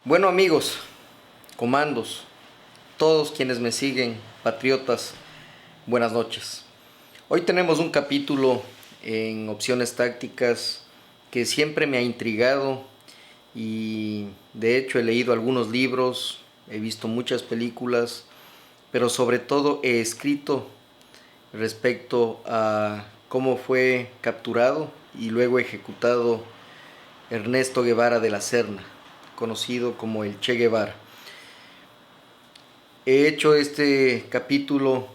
Bueno amigos, comandos, todos quienes me siguen, patriotas, buenas noches. Hoy tenemos un capítulo en opciones tácticas que siempre me ha intrigado y de hecho he leído algunos libros, he visto muchas películas, pero sobre todo he escrito respecto a cómo fue capturado y luego ejecutado Ernesto Guevara de la Serna, conocido como el Che Guevara. He hecho este capítulo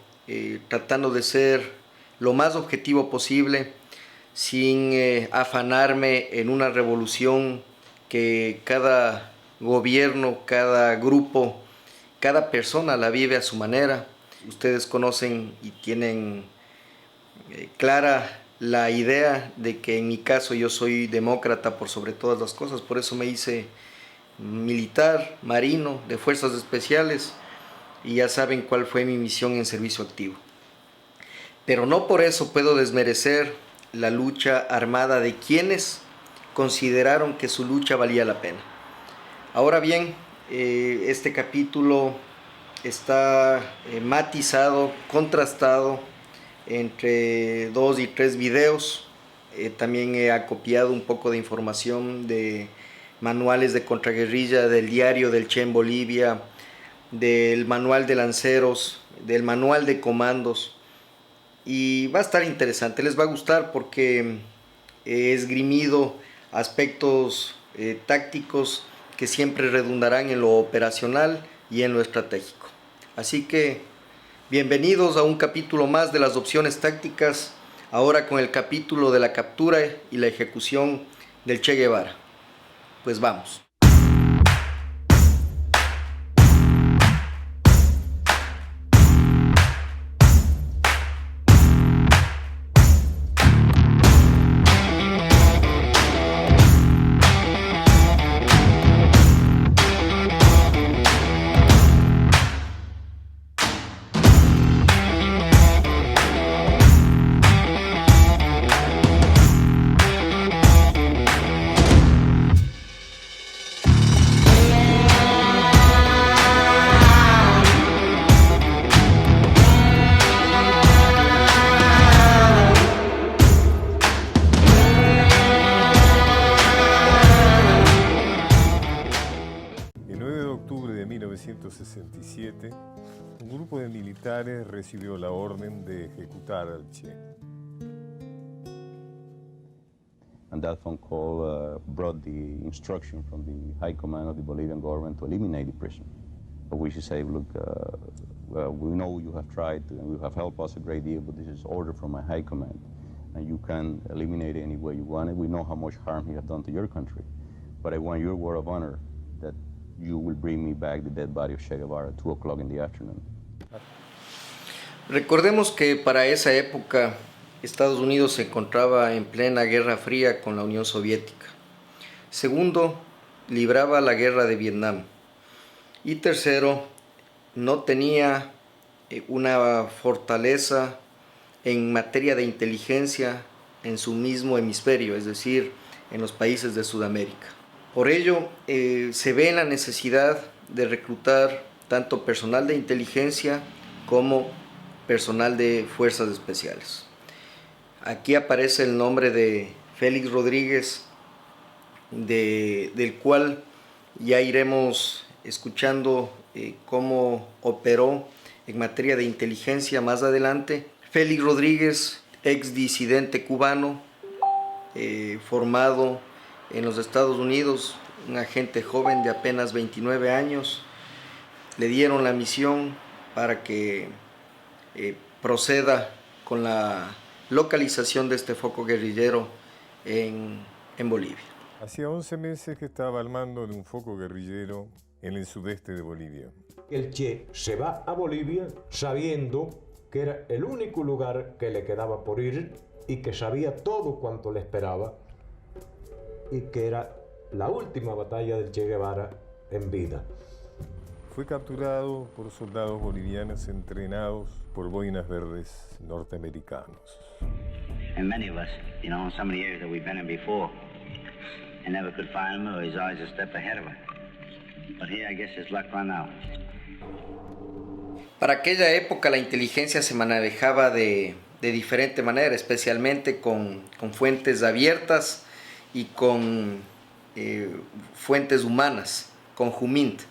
tratando de ser lo más objetivo posible, sin afanarme en una revolución que cada gobierno, cada grupo, cada persona la vive a su manera. Ustedes conocen y tienen clara la idea de que en mi caso yo soy demócrata por sobre todas las cosas, por eso me hice militar, marino, de fuerzas especiales, y ya saben cuál fue mi misión en servicio activo. Pero no por eso puedo desmerecer la lucha armada de quienes consideraron que su lucha valía la pena. Ahora bien, este capítulo está matizado, contrastado entre 2 y 3 videos. También he acopiado un poco de información de manuales de contraguerrilla, del diario del Che en Bolivia, del manual de lanceros, del manual de comandos, y va a estar interesante, les va a gustar porque he esgrimido aspectos tácticos que siempre redundarán en lo operacional y en lo estratégico. Así que bienvenidos a un capítulo más de las opciones tácticas, ahora con el capítulo de la captura y la ejecución del Che Guevara. Pues vamos. Un grupo de militares recibió la orden de ejecutar al Che. And that phone call brought the instruction from the high command of the Bolivian government to eliminate the prison. But we should say, look, we know you have tried and you have helped us a great deal, but this is order from my high command. And you can eliminate it any way you want it. We know how much harm he has done to your country. But I want your word of honor that you will bring me back the dead body of Che Guevara at 2 o'clock in the afternoon. Recordemos que para esa época Estados Unidos se encontraba en plena Guerra Fría con la Unión Soviética. Segundo, libraba la guerra de Vietnam. Y tercero, no tenía una fortaleza en materia de inteligencia en su mismo hemisferio, es decir, en los países de Sudamérica. Por ello, se ve la necesidad de reclutar tanto personal de inteligencia como personal de fuerzas especiales. Aquí aparece el nombre de Félix Rodríguez, del cual ya iremos escuchando cómo operó en materia de inteligencia más adelante. Félix Rodríguez, ex disidente cubano, formado en los Estados Unidos, un agente joven de apenas 29 años, le dieron la misión para que proceda con la localización de este foco guerrillero en Bolivia. Hacía 11 meses que estaba al mando de un foco guerrillero en el sudeste de Bolivia. El Che se va a Bolivia sabiendo que era el único lugar que le quedaba por ir y que sabía todo cuanto le esperaba y que era la última batalla del Che Guevara en vida. Fue capturado por soldados bolivianos entrenados por boinas verdes norteamericanos. And many of us, in some of the areas that we've been in before, and never could find him, or he's always a step ahead of him. but here I guess his luck run out. Para aquella época la inteligencia se manejaba de diferente manera, especialmente con fuentes abiertas y con fuentes humanas, con Jumint.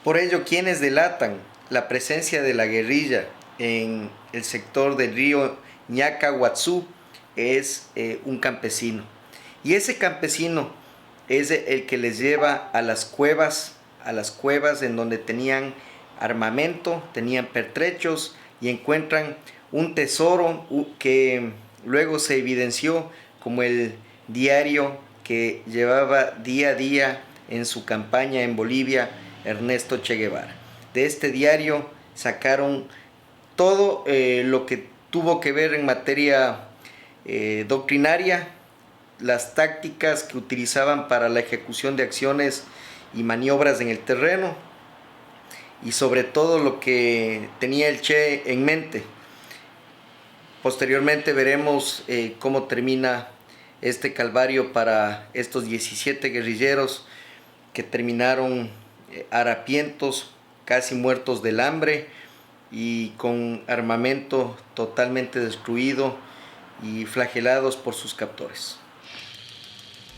Por ello, quienes delatan la presencia de la guerrilla en el sector del río Ñacahuatzú es un campesino. Y ese campesino es el que les lleva a las cuevas en donde tenían armamento, tenían pertrechos y encuentran un tesoro que luego se evidenció como el diario que llevaba día a día en su campaña en Bolivia Ernesto Che Guevara. De este diario sacaron todo lo que tuvo que ver en materia doctrinaria, las tácticas que utilizaban para la ejecución de acciones y maniobras en el terreno, y sobre todo lo que tenía el Che en mente. Posteriormente veremos cómo termina este calvario para estos 17 guerrilleros que terminaron harapientos, casi muertos del hambre y con armamento totalmente destruido y flagelados por sus captores.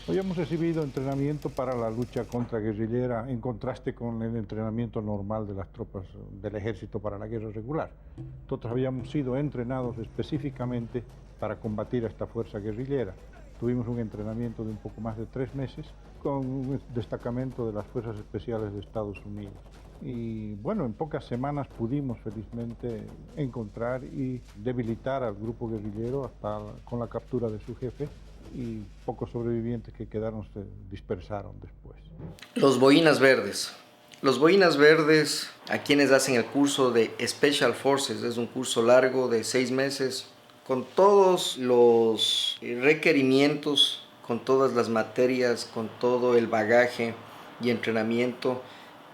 Habíamos recibido entrenamiento para la lucha contraguerrillera en contraste con el entrenamiento normal de las tropas del ejército para la guerra regular. Nosotros habíamos sido entrenados específicamente para combatir a esta fuerza guerrillera. Tuvimos un entrenamiento de un poco más de 3 meses con un destacamento de las Fuerzas Especiales de Estados Unidos. Y bueno, en pocas semanas pudimos felizmente encontrar y debilitar al grupo guerrillero hasta con la captura de su jefe, y pocos sobrevivientes que quedaron se dispersaron después. Los boinas verdes. Los boinas verdes, a quienes hacen el curso de Special Forces, es un curso largo de 6 meses, con todos los requerimientos, con todas las materias, con todo el bagaje y entrenamiento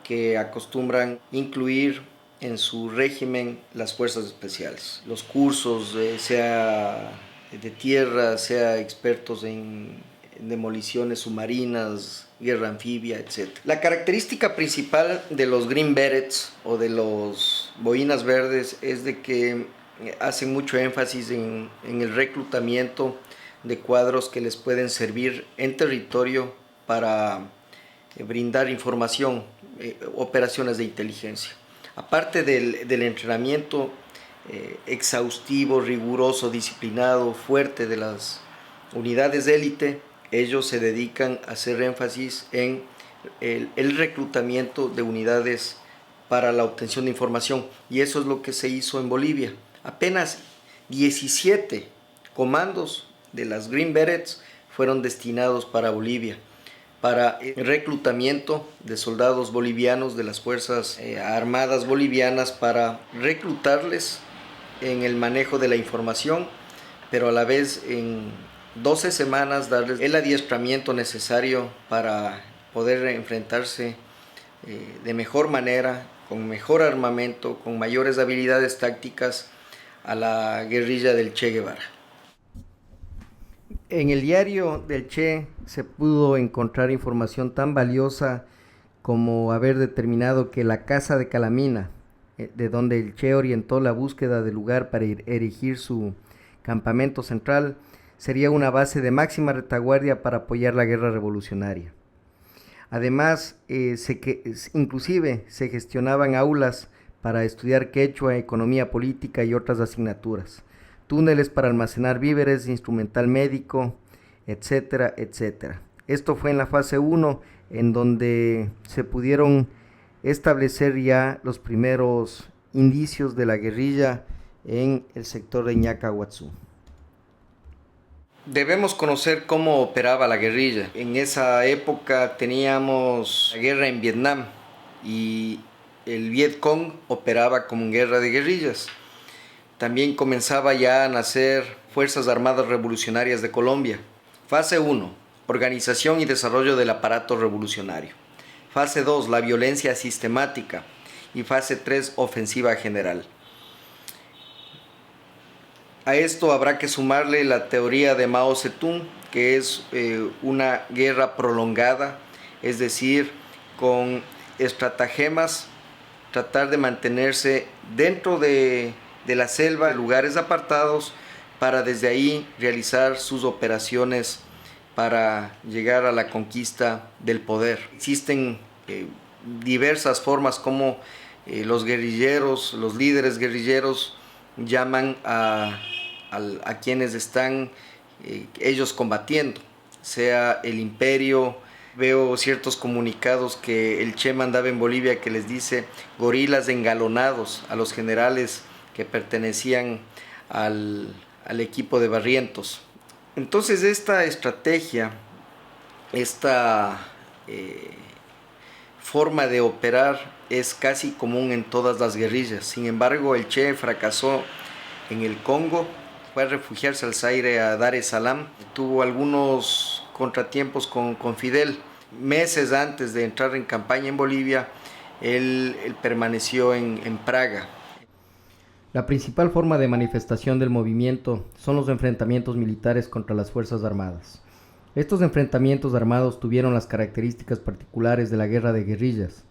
que acostumbran incluir en su régimen las fuerzas especiales. Los cursos, sea de tierra, sea expertos en demoliciones submarinas, guerra anfibia, etc. La característica principal de los Green Berets o de los boinas verdes es de que hacen mucho énfasis en el reclutamiento de cuadros que les pueden servir en territorio para brindar información, operaciones de inteligencia. Aparte del entrenamiento exhaustivo, riguroso, disciplinado, fuerte de las unidades de élite, ellos se dedican a hacer énfasis en el reclutamiento de unidades para la obtención de información, y eso es lo que se hizo en Bolivia. Apenas 17 comandos de las Green Berets fueron destinados para Bolivia, para el reclutamiento de soldados bolivianos de las Fuerzas Armadas bolivianas, para reclutarles en el manejo de la información, pero a la vez en 12 semanas darles el adiestramiento necesario para poder enfrentarse de mejor manera, con mejor armamento, con mayores habilidades tácticas a la guerrilla del Che Guevara. En el diario del Che se pudo encontrar información tan valiosa como haber determinado que la casa de Calamina, de donde el Che orientó la búsqueda de lugar para erigir su campamento central, sería una base de máxima retaguardia para apoyar la guerra revolucionaria. Además, inclusive se gestionaban aulas para estudiar quechua, economía política y otras asignaturas, túneles para almacenar víveres, instrumental médico, etcétera, etcétera. Esto fue en la fase 1, en donde se pudieron establecer ya los primeros indicios de la guerrilla en el sector de Ñacahuatzú. Debemos conocer cómo operaba la guerrilla. En esa época teníamos la guerra en Vietnam y el Vietcong operaba como guerra de guerrillas. También comenzaba ya a nacer Fuerzas Armadas Revolucionarias de Colombia. Fase 1, organización y desarrollo del aparato revolucionario. Fase 2, la violencia sistemática. Y fase 3, ofensiva general. A esto habrá que sumarle la teoría de Mao Zedong, que es una guerra prolongada, es decir, con estratagemas, tratar de mantenerse dentro de la selva, lugares apartados, para desde ahí realizar sus operaciones para llegar a la conquista del poder. Existen diversas formas como los guerrilleros, los líderes guerrilleros llaman a quienes están ellos combatiendo, sea el imperio. Veo ciertos comunicados que el Che mandaba en Bolivia que les dice gorilas engalonados a los generales que pertenecían al equipo de Barrientos. Entonces esta estrategia, esta forma de operar es casi común en todas las guerrillas. Sin embargo, el Che fracasó en el Congo, fue a refugiarse al Zaire, a Dar es Salaam. Tuvo algunos contratiempos con Fidel. Meses antes de entrar en campaña en Bolivia, él permaneció en Praga. La principal forma de manifestación del movimiento son los enfrentamientos militares contra las Fuerzas Armadas. Estos enfrentamientos armados tuvieron las características particulares de la guerra de guerrillas.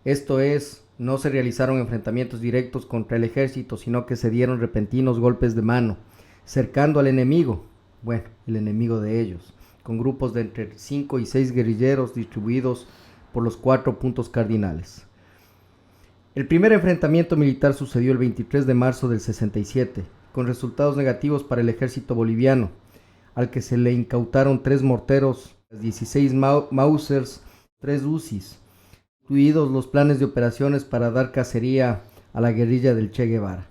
Esto es, no se realizaron enfrentamientos directos contra el ejército, sino que se dieron repentinos golpes de mano, cercando al enemigo, bueno, el enemigo de ellos, con grupos de entre 5 y 6 guerrilleros distribuidos por los 4 puntos cardinales. El primer enfrentamiento militar sucedió el 23 de marzo del 67, con resultados negativos para el ejército boliviano, al que se le incautaron 3 morteros, 16 Mausers, 3 UCIs, incluidos los planes de operaciones para dar cacería a la guerrilla del Che Guevara.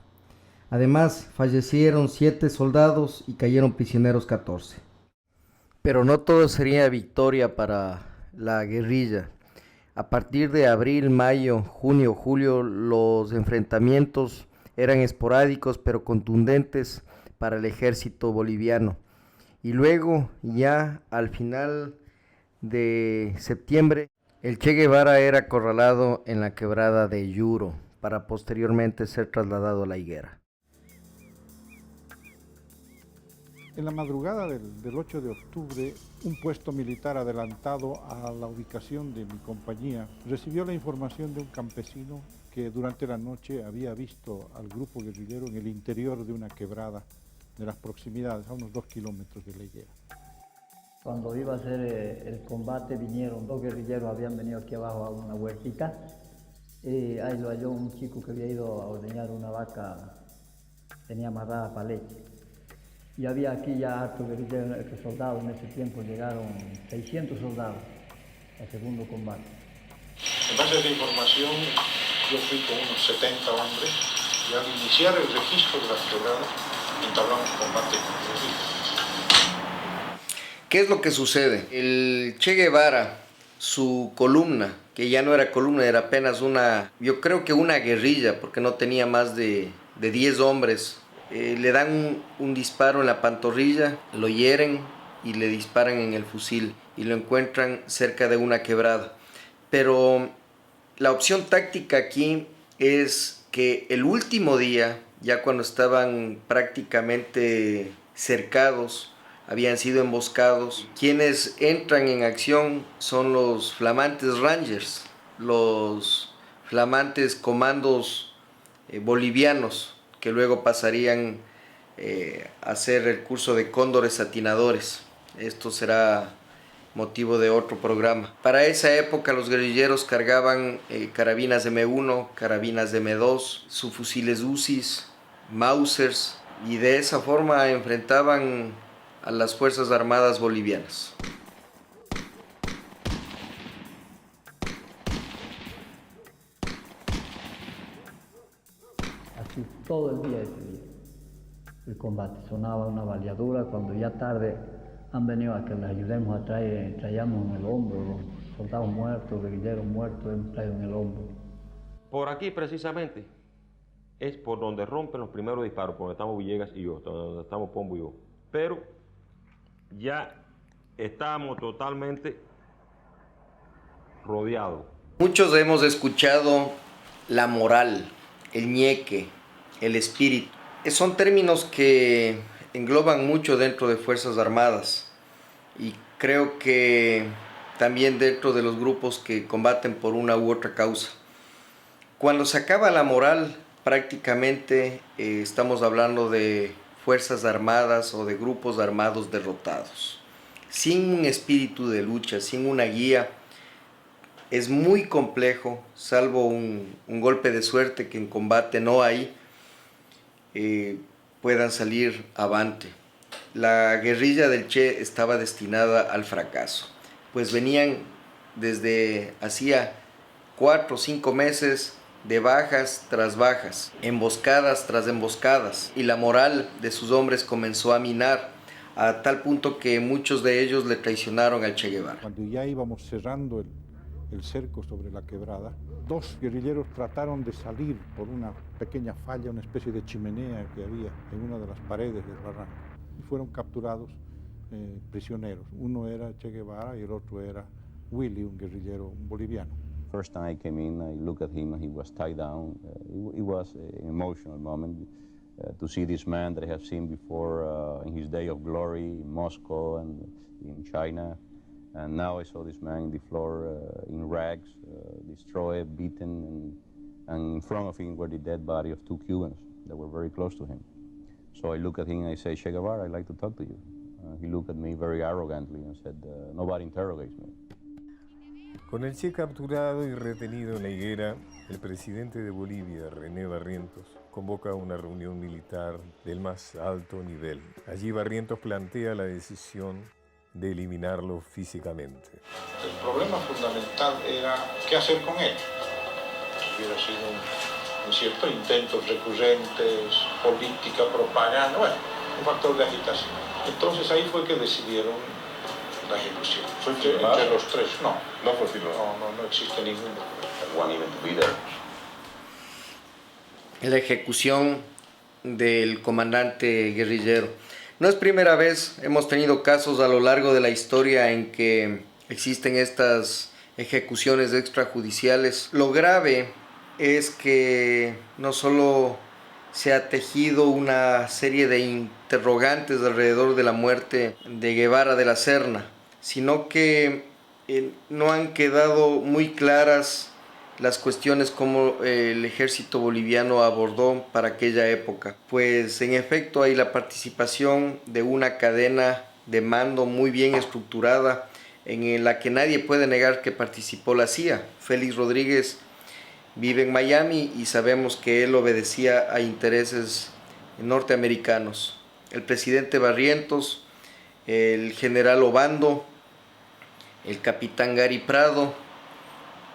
Además, fallecieron 7 soldados y cayeron prisioneros 14. Pero no todo sería victoria para la guerrilla. A partir de abril, mayo, junio, julio, los enfrentamientos eran esporádicos pero contundentes para el ejército boliviano. Y luego, ya al final de septiembre, el Che Guevara era acorralado en la quebrada de Yuro para posteriormente ser trasladado a La Higuera. En la madrugada del 8 de octubre, un puesto militar adelantado a la ubicación de mi compañía recibió la información de un campesino que durante la noche había visto al grupo guerrillero en el interior de una quebrada de las proximidades, a unos 2 kilómetros de La Higuera. Cuando iba a ser el combate vinieron 2 guerrilleros, habían venido aquí abajo a una huertita y ahí lo halló un chico que había ido a ordeñar una vaca, tenía amarrada para leche. Y había aquí ya hartos guerrilleros, soldados, en ese tiempo llegaron 600 soldados al segundo combate. En base a esa información, yo fui con unos 70 hombres y al iniciar el registro de las quebradas, entablamos combate con los guerrilleros. ¿Qué es lo que sucede? El Che Guevara, su columna, que ya no era columna, era apenas yo creo que una guerrilla, porque no tenía más de 10 hombres, le dan un disparo en la pantorrilla, lo hieren y le disparan en el fusil y lo encuentran cerca de una quebrada. Pero la opción táctica aquí es que el último día, ya cuando estaban prácticamente cercados, habían sido emboscados, quienes entran en acción son los flamantes Rangers, los flamantes comandos bolivianos, que luego pasarían a hacer el curso de cóndores satinadores. Esto será motivo de otro programa. Para esa época los guerrilleros cargaban carabinas M1, carabinas de M2, subfusiles UCIs, Mausers, y de esa forma enfrentaban a las Fuerzas Armadas bolivianas. Así todo el día ese día. El combate sonaba una baleadura, cuando ya tarde han venido a que les ayudemos a traer, traíamos en el hombro, soldados muertos, guerrilleros muertos, hemos traído en el hombro. Por aquí precisamente es por donde rompen los primeros disparos, por donde estamos Villegas y yo, donde estamos Pombo y yo. Pero ya estábamos totalmente rodeados. Muchos hemos escuchado la moral, el ñeque, el espíritu. Son términos que engloban mucho dentro de Fuerzas Armadas y creo que también dentro de los grupos que combaten por una u otra causa. Cuando se acaba la moral, prácticamente estamos hablando de fuerzas armadas o de grupos armados derrotados. Sin un espíritu de lucha, sin una guía, es muy complejo, salvo un golpe de suerte que en combate no hay, puedan salir avante. La guerrilla del Che estaba destinada al fracaso, pues venían desde hacía 4 o 5 meses de bajas tras bajas, emboscadas tras emboscadas, y la moral de sus hombres comenzó a minar a tal punto que muchos de ellos le traicionaron al Che Guevara. Cuando ya íbamos cerrando el cerco sobre la quebrada, 2 guerrilleros trataron de salir por una pequeña falla, una especie de chimenea que había en una de las paredes del barranco, y fueron capturados prisioneros. Uno era Che Guevara y el otro era Willy, un guerrillero boliviano. First time I came in, I looked at him and he was tied down. It was an emotional moment to see this man that I have seen before in his day of glory in Moscow and in China. And now I saw this man on the floor in rags, destroyed, beaten, and in front of him were the dead body of 2 Cubans that were very close to him. So I look at him and I say, Che Guevara, I'd like to talk to you. He looked at me very arrogantly and said, nobody interrogates me. Con el Che capturado y retenido en la higuera, el presidente de Bolivia, René Barrientos, convoca una reunión militar del más alto nivel. Allí Barrientos plantea la decisión de eliminarlo físicamente. El problema fundamental era qué hacer con él. Hubiera sido un cierto intentos recurrentes, política, propaganda, bueno, un factor de agitación. Entonces ahí fue que decidieron la ejecución. Entre los 3, no. No fue firmado. No existe ninguno. La ejecución del comandante guerrillero. No es primera vez, hemos tenido casos a lo largo de la historia en que existen estas ejecuciones extrajudiciales. Lo grave es que no solo se ha tejido una serie de interrogantes alrededor de la muerte de Guevara de la Serna, sino que no han quedado muy claras las cuestiones como el ejército boliviano abordó para aquella época. Pues en efecto hay la participación de una cadena de mando muy bien estructurada en la que nadie puede negar que participó la CIA. Félix Rodríguez vive en Miami y sabemos que él obedecía a intereses norteamericanos. El presidente Barrientos, el general Obando, el capitán Gary Prado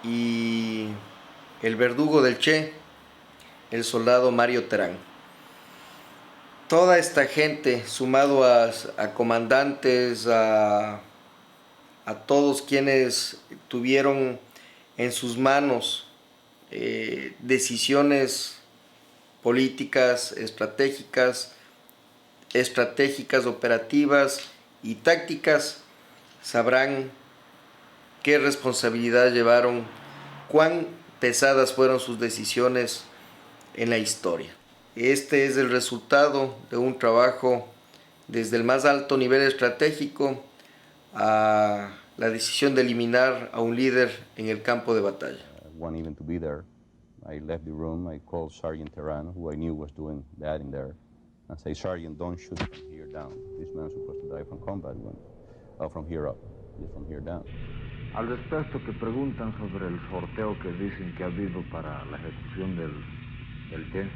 y el verdugo del Che, el soldado Mario Terán. Toda esta gente, sumado a comandantes, a todos quienes tuvieron en sus manos decisiones políticas, estratégicas, operativas y tácticas, sabrán qué responsabilidad llevaron, cuán pesadas fueron sus decisiones en la historia. Este es el resultado de un trabajo desde el más alto nivel estratégico a la decisión de eliminar a un líder en el campo de batalla. One even to be there, I left the room, I called Sergeant Terán, who I knew was doing that in there, and say, Sergeant, don't shoot from here down. This man's supposed to die from combat, from here up, just from here down. Al respecto que preguntan sobre el sorteo que dicen que ha habido para la ejecución del Che,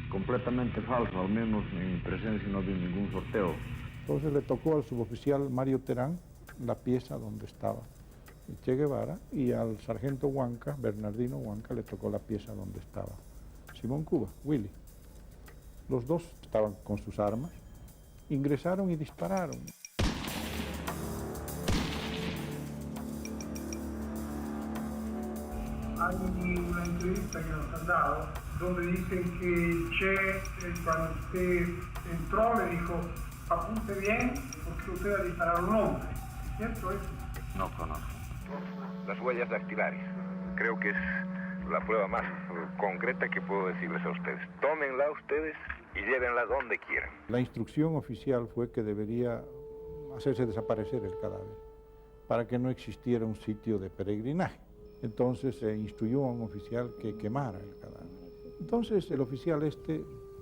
completamente falso, al menos en mi presencia no había ningún sorteo. Entonces le tocó al suboficial Mario Terán la pieza donde estaba Che Guevara y al sargento Huanca, Bernardino Huanca, le tocó la pieza donde estaba Simón Cuba, Willy. Los dos estaban con sus armas, ingresaron y dispararon. Hay una entrevista que nos han dado donde dicen que Che, cuando usted entró, le dijo, apunte bien porque usted va a disparar a un hombre. ¿Es cierto eso? No conozco. Las huellas dactilares. Creo que es la prueba más concreta que puedo decirles a ustedes. Tómenla ustedes y llévenla donde quieran. La instrucción oficial fue que debería hacerse desaparecer el cadáver, para que no existiera un sitio de peregrinaje. Entonces se instruyó a un oficial que quemara el cadáver. Entonces el oficial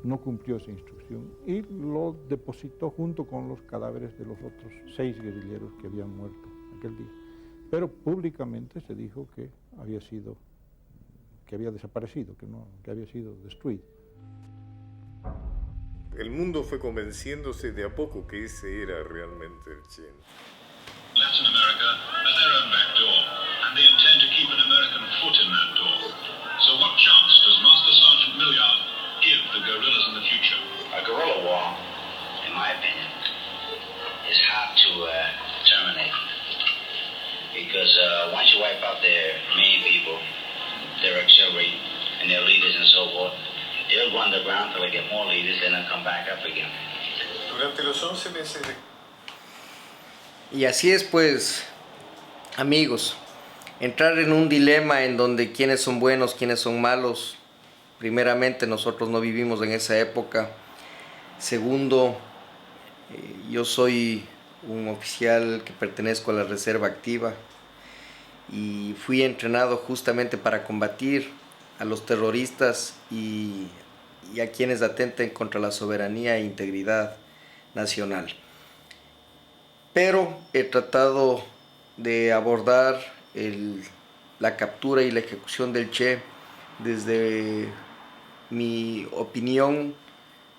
no cumplió esa instrucción y lo depositó junto con los cadáveres de los otros 6 guerrilleros que habían muerto aquel día. Pero públicamente se dijo que había desaparecido, que había sido destruido. El mundo fue convenciéndose de a poco que ese era realmente el Che. Latin America has their own back door, and they intend to keep an American foot in that door. So what chance does Master Sergeant Milliard give the guerrillas in the future? A guerrilla war, in my opinion, is hard to terminate. Because once you wipe out their main people, their auxiliary, and their leaders and so forth, they'll go underground till they get more leaders, then they'll come back up again. Durante los 11 meses de... Y así es, pues, amigos, entrar en un dilema en donde quiénes son buenos, quiénes son malos. Primeramente, nosotros no vivimos en esa época. Segundo, yo soy un oficial que pertenezco a la Reserva Activa y fui entrenado justamente para combatir a los terroristas y a quienes atenten contra la soberanía e integridad nacional. Pero he tratado de abordar la captura y la ejecución del Che desde mi opinión,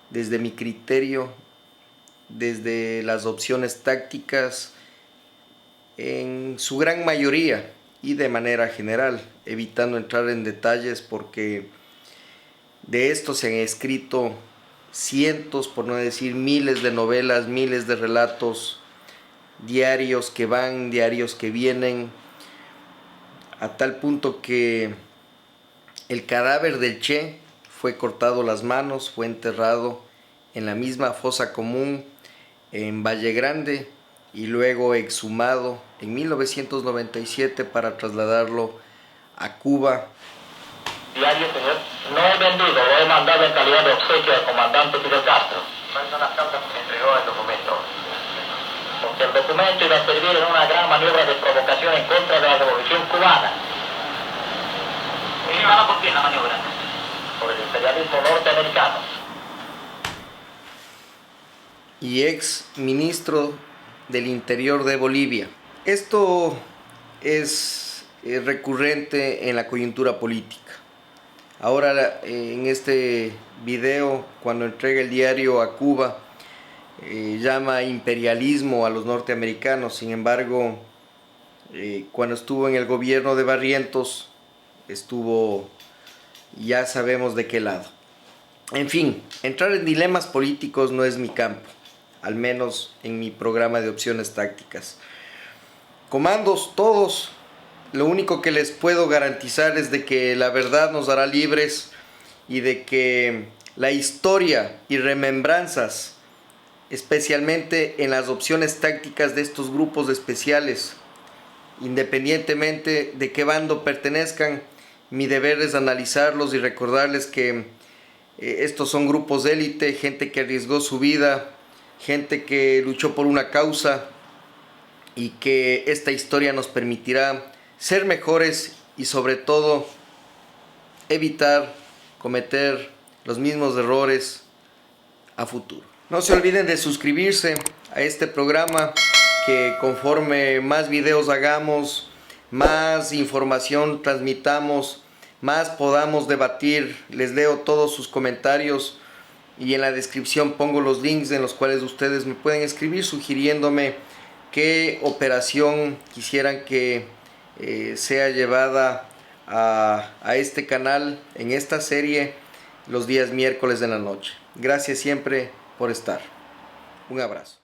desde mi criterio, desde las opciones tácticas, en su gran mayoría y de manera general, evitando entrar en detalles porque de esto se han escrito cientos, por no decir miles de novelas, miles de relatos, diarios que van, diarios que vienen, a tal punto que el cadáver del Che fue cortado las manos, fue enterrado en la misma fosa común en Valle Grande y luego exhumado en 1997 para trasladarlo a Cuba. Diario, señor. No he vendido, lo he mandado en calidad de obsequio al comandante Fidel Castro. ¿Cuáles son las causas que me entregó el documento? Porque el documento iba a servir en una gran maniobra de provocación en contra de la revolución cubana. ¿Y llevada por quién la maniobra? Por el imperialismo norteamericano. Y ex ministro del Interior de Bolivia. Esto es recurrente en la coyuntura política. Ahora en este video, cuando entrega el diario a Cuba, llama imperialismo a los norteamericanos. Sin embargo, cuando estuvo en el gobierno de Barrientos, ya sabemos de qué lado. En fin, entrar en dilemas políticos no es mi campo, al menos en mi programa de opciones tácticas. Comandos, todos, lo único que les puedo garantizar es de que la verdad nos hará libres y de que la historia y remembranzas, especialmente en las opciones tácticas de estos grupos especiales, independientemente de qué bando pertenezcan, mi deber es analizarlos y recordarles que estos son grupos de élite, gente que arriesgó su vida, gente que luchó por una causa y que esta historia nos permitirá ser mejores y sobre todo evitar cometer los mismos errores a futuro. No se olviden de suscribirse a este programa, que conforme más videos hagamos, más información transmitamos, más podamos debatir. Les leo todos sus comentarios y en la descripción pongo los links en los cuales ustedes me pueden escribir sugiriéndome qué operación quisieran que sea llevada a este canal en esta serie los días miércoles de la noche. Gracias siempre por estar. Un abrazo.